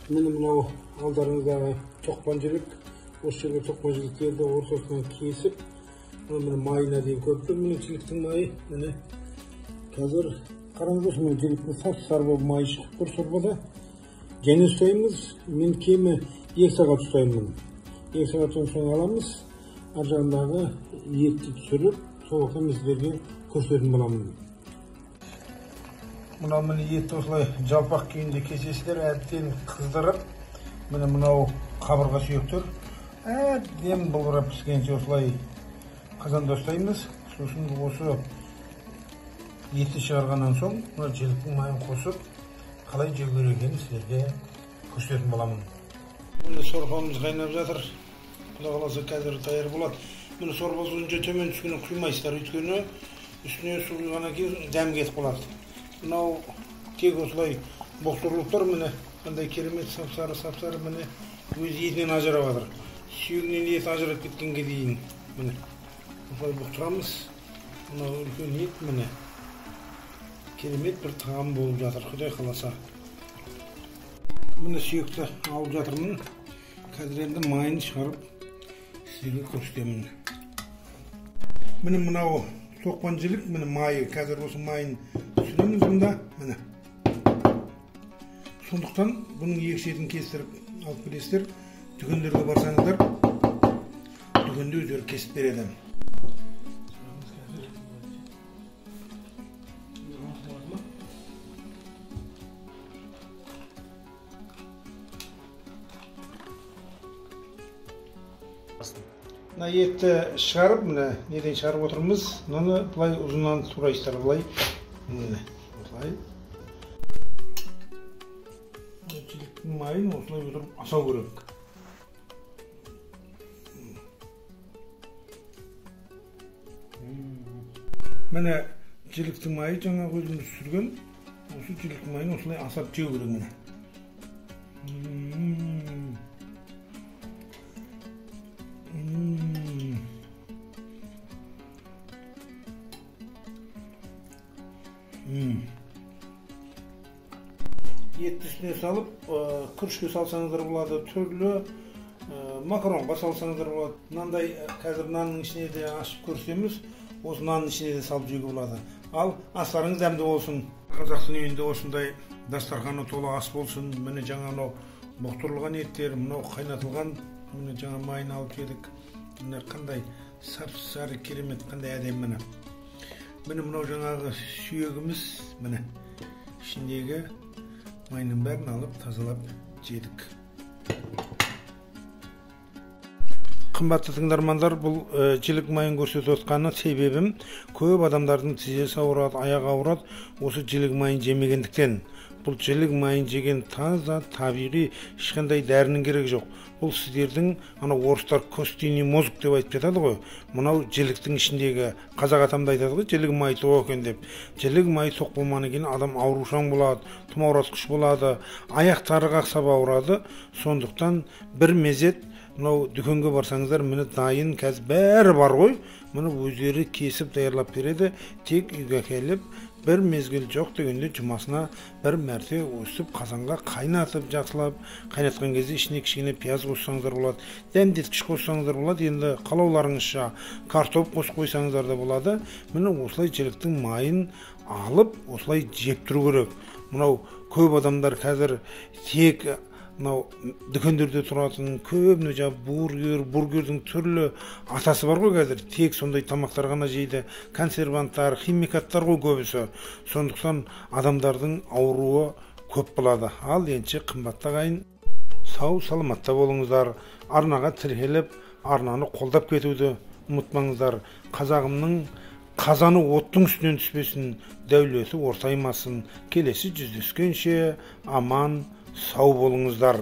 Meni mынау алдарыңыздағы тоқпан-жілік, осы жерге тоқпан-жіліктерді ортасынан кесіп, мына майына дейін көпті. Міне жіліктің майы, міне қазір қараңыз, осы міне жіліктің сары болып майы шығып тұр сорпада. Және ұстаймыз, мен кемі 2 сағат ұстаймын. 2 сағаттан соң аламыз, ар жағындағы етті түсіріп, сол уақытта мен сіздерге көрсететін боламын. Мына етті осылай жалпақ күйінде кесесіздер, әбден қыздырып, мынау қабырға сүйектер әбден бұлғырап піскенше осылай қазанда ұстаймыз. Сосын осы етті шығарғаннан соң мына жіліктің майын қосып, қалай жеу керек екенін сіздерге көрсететін боламын. Міне сорпамыз қайнап жатыр. Құдай қаласа қазір даяр болады. Міне сорпа суынша төмен түскенін құймайсыздар, өйткені үстіне су құйғаннан кейін дәм кетіп қалады. Мынау тек осылай боқтырылып тұр, міне қандай керемет сап-сары міне өз етінен ажырап жатыр. Сүйегінен ет ажырап кеткенге дейін міне осылай боқтырамыз. Мынау үлкен ет міне керемет бір тағам болып жатыр, Құдай қаласа. Міне сүйекті алып жатырмын. Қазір енді майын шығарып сіздерге көрсетемін. Міне мынау тоқпан-жілік, міне майы, қазір осы майын түсіреміз бұнда, міне. Сондықтан бұның екі шетін кестіріп алып келесіздер. Дүкендерге барсаңыздар, дүкенде өздері кесіп береді. Мына етті шығарып, міне неден шығарып отырмыз. Мұны бұлай ұзынан турайсыздар, бұлай. Міне, осылай. Жіліктің майын осылай отырып асау керек. Міне жіліктің майы жаңа өзіміз сүрген. Осы жіліктің майын осылай асап жеу керек міне. Етті үстіне салып, күрішке салсаңыздар болады, түрлі макаронға салсаңыздар болады. Мынандай қазір нанның ішіне де ашып көрсетеміз, осы нанның ішіне де салып жеуге болады. Ал астарыңыз дәмді болсын. Қазақтың үйінде осындай дастарханы толы ас болсын. Міне жаңа боқтырылған еттер, мынау қайнатылған, міне жаңа майын алып жедік. Міне қандай сап-сары керемет, қандай әдемі міне. Міне мынау жаңағы сүйегіміз, міне ішіндегі майның бәрін алып тазалап жедік. Қымбатты тыңдармандар, бұл жілік майын көрсетіп отқаны себебім көп адамдардың тізесі ауырады, аяғы ауырады, осы жілік майын жемегендіктен. Бұл жілік майын жеген таза, табиғи, ешқандай дәрінің керегі жоқ. Бұл сіздердің орыстар костяный мозг деп айтып жатады ғой. Мынау жіліктің ішіндегі, қазақ атамда айтады ғой, жілік май тоқ екен деп. Жілік май тоқ болмағаннан кейін адам аурушаң болады, тұмауратқыш болады, аяқтары қақсап ауырады. Сондықтан бір мезет мынау дүкенге барсаңыздар, міне дайын қазір бәрі бар ғой. Мұны өздері кесіп даярлап береді. Тек үйге келіп, бір мезгіл жоқ дегенде жұмасына бір мәрте өсіп, қазанға қайнатып, жақсылап, қайнатқан кезде ішіне кішкене пияз қоссаңыздар болады, дәмдеткіш қоссаңыздар болады, енді қалауларыңызша картоп қосып қойсаңыздар да болады. Міне осылай жіліктің майын алып, осылай жеп тұру керек. Мынау көп адамдар қазір тек мынау дүкендерде тұратын көбіне бургердің түрлі атасы бар ғой қазір. Тек сондай тамақтар ғана жейді. Консерванттар, химикаттар ғой көбісі. Сондықтан адамдардың ауруы көп болады. Ал енді қымбатты ағайын, сау саламатта болыңыздар. Арнаға тіркеліп, арнаны қолдап кетуді ұмытпаңыздар. Қазағымның қазаны оттың үстінен түспесін, дәулеті ортаймасын. Келесі жүздескенше аман сау болыңыздар.